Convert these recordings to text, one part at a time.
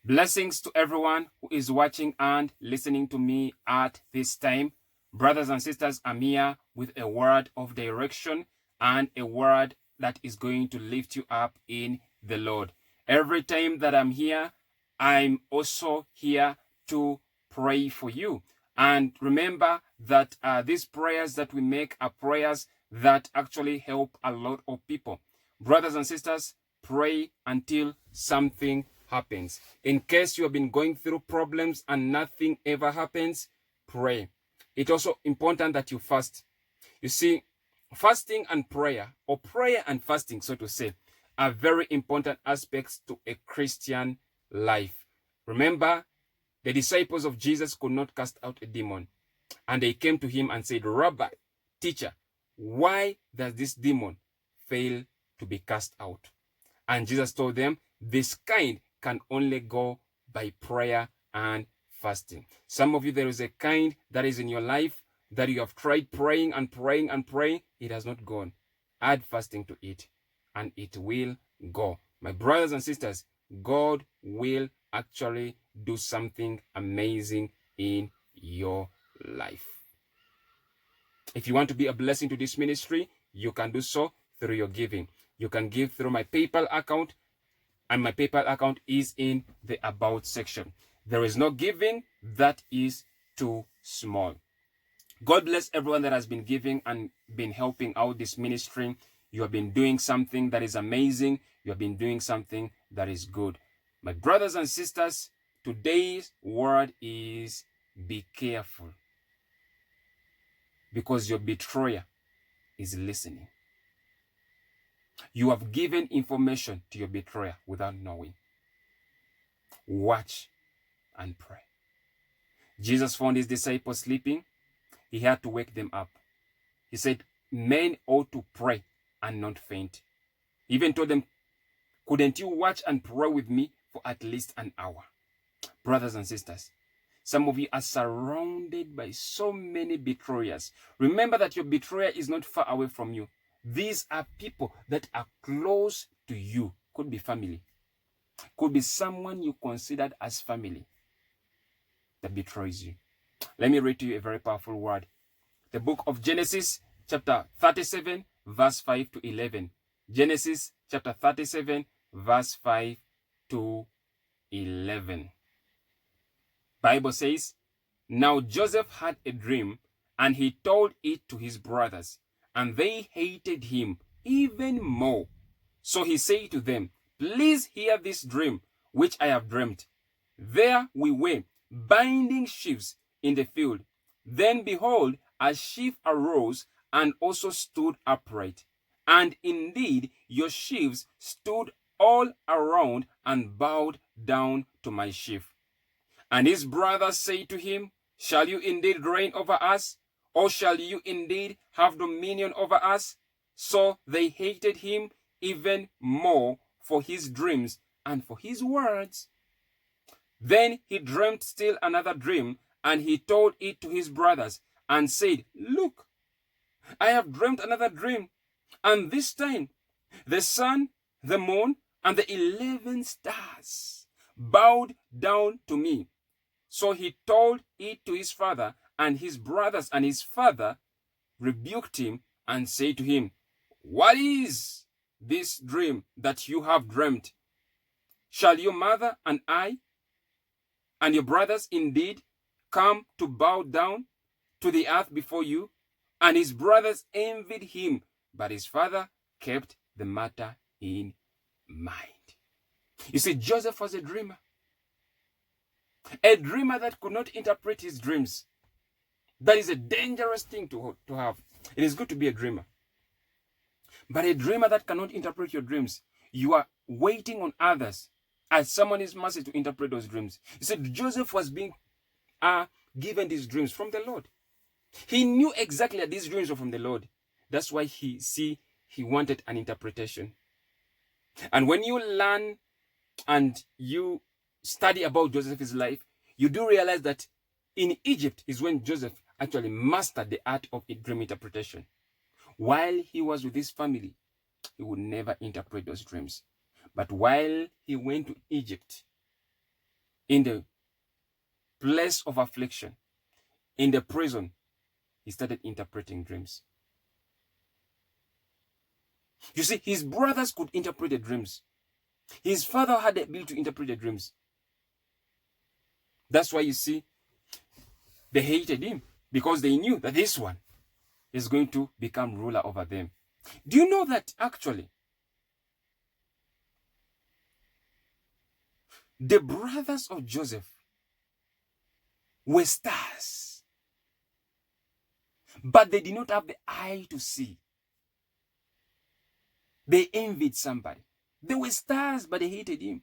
Blessings to everyone who is watching and listening to me at this time. Brothers and sisters, I'm here with a word of direction and a word that is going to lift you up in the Lord. Every time that I'm here, I'm also here to pray for you. And remember that these prayers that we make are prayers that actually help a lot of people. Brothers and sisters, pray until something happens. In case you have been going through problems and nothing ever happens, pray. It's also important that you fast. You see, fasting and prayer, or prayer and fasting, so to say, are very important aspects to a Christian life. Remember, the disciples of Jesus could not cast out a demon. And they came to him and said, Rabbi, teacher, why does this demon fail to be cast out? And Jesus told them, this kind can only go by prayer and fasting. Some of you, there is a kind that is in your life that you have tried praying and praying and praying. It has not gone. Add fasting to it and it will go. My brothers and sisters, God will actually do something amazing in your life. If you want to be a blessing to this ministry, you can do so through your giving. You can give through my PayPal account, and my PayPal account is in the About section. There is no giving that is too small. God bless everyone that has been giving and been helping out this ministry. You have been doing something that is amazing. You have been doing something that is good. My brothers and sisters, today's word is be careful, because your betrayer is listening. You have given information to your betrayer without knowing. Watch and pray. Jesus found his disciples sleeping. He had to wake them up. He said, men ought to pray and not faint. He even told them, couldn't you watch and pray with me for at least an hour? Brothers and sisters, some of you are surrounded by so many betrayers. Remember that your betrayer is not far away from you. These are people that are close to you. Could be family. Could be someone you considered as family that betrays you. Let me read to you a very powerful word. The book of Genesis, chapter 37, verse 5 to 11. Genesis, chapter 37, verse 5 to 11. Bible says, now Joseph had a dream, and he told it to his brothers, and they hated him even more. So he said to them, please hear this dream which I have dreamt. There we were, binding sheaves in the field. Then behold, a sheaf arose and also stood upright. And indeed your sheaves stood all around and bowed down to my sheaf. And his brothers say to him, shall you indeed reign over us? Or shall you indeed have dominion over us? So they hated him even more for his dreams and for his words. Then he dreamt still another dream, and he told it to his brothers, and said, look, I have dreamt another dream, and this time the sun, the moon, and the 11 stars bowed down to me. So he told it to his father and his brothers, and his father rebuked him and said to him, what is this dream that you have dreamt? Shall your mother and I and your brothers indeed come to bow down to the earth before you? And his brothers envied him, but his father kept the matter in mind. You see, Joseph was a dreamer that could not interpret his dreams. That is a dangerous thing to have. It is good to be a dreamer, but a dreamer that cannot interpret your dreams, you are waiting on others as someone is mercy to interpret those dreams. You said Joseph was being given these dreams from the Lord. He knew exactly that these dreams were from the Lord. That's why he wanted an interpretation. And when you learn and you study about Joseph's life, you do realize that in Egypt is when Joseph actually mastered the art of dream interpretation. While he was with his family, he would never interpret those dreams. But while he went to Egypt, in the place of affliction, in the prison, he started interpreting dreams. You see, his brothers could interpret the dreams. His father had the ability to interpret the dreams. That's why you see, they hated him, because they knew that this one is going to become ruler over them. Do you know that actually the brothers of Joseph were stars, but they did not have the eye to see? They envied somebody. They were stars, but they hated him.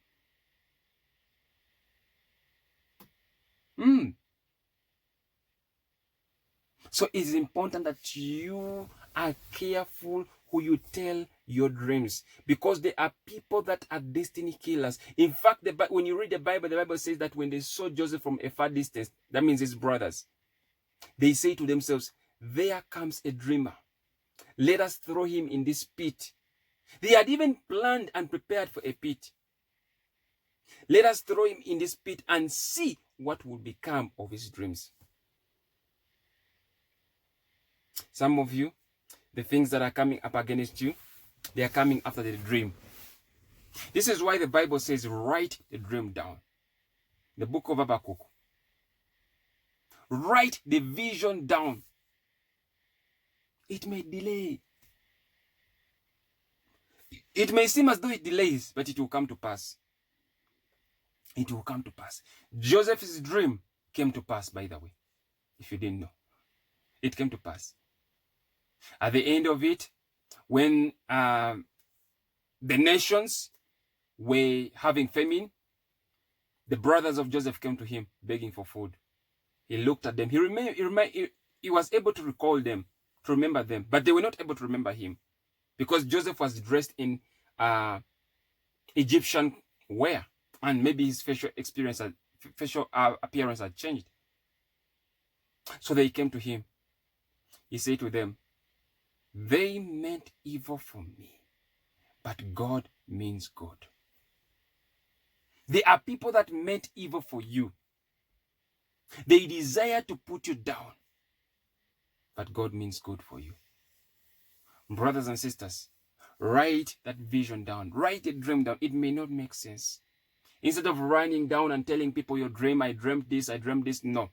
So it's important that you are careful who you tell your dreams, because there are people that are destiny killers. In fact, when you read the Bible says that when they saw Joseph from a far distance, that means his brothers, they say to themselves, there comes a dreamer. Let us throw him in this pit. They had even planned and prepared for a pit. Let us throw him in this pit and see what will become of his dreams. Some of you, the things that are coming up against you, they are coming after the dream. This is why the Bible says, write the dream down. The book of Habakkuk. Write the vision down. It may delay. It may seem as though it delays, but it will come to pass. It will come to pass. Joseph's dream came to pass, by the way, if you didn't know. It came to pass. At the end of it, when the nations were having famine, the brothers of Joseph came to him begging for food. He looked at them. He was able to recall them, to remember them, but they were not able to remember him, because Joseph was dressed in Egyptian wear, and maybe his facial appearance had changed. So they came to him. He said to them, they meant evil for me, but God means good. There are people that meant evil for you. They desire to put you down, but God means good for you. Brothers and sisters, write that vision down. Write the dream down. It may not make sense. Instead of running down and telling people your dream, I dreamt this, no.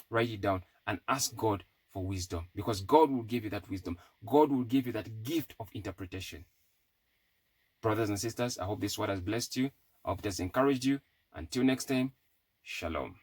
Write it down and ask God for wisdom, because God will give you that wisdom. God will give you that gift of interpretation. Brothers and sisters, I hope this word has blessed you. I hope it has encouraged you. Until next time, shalom.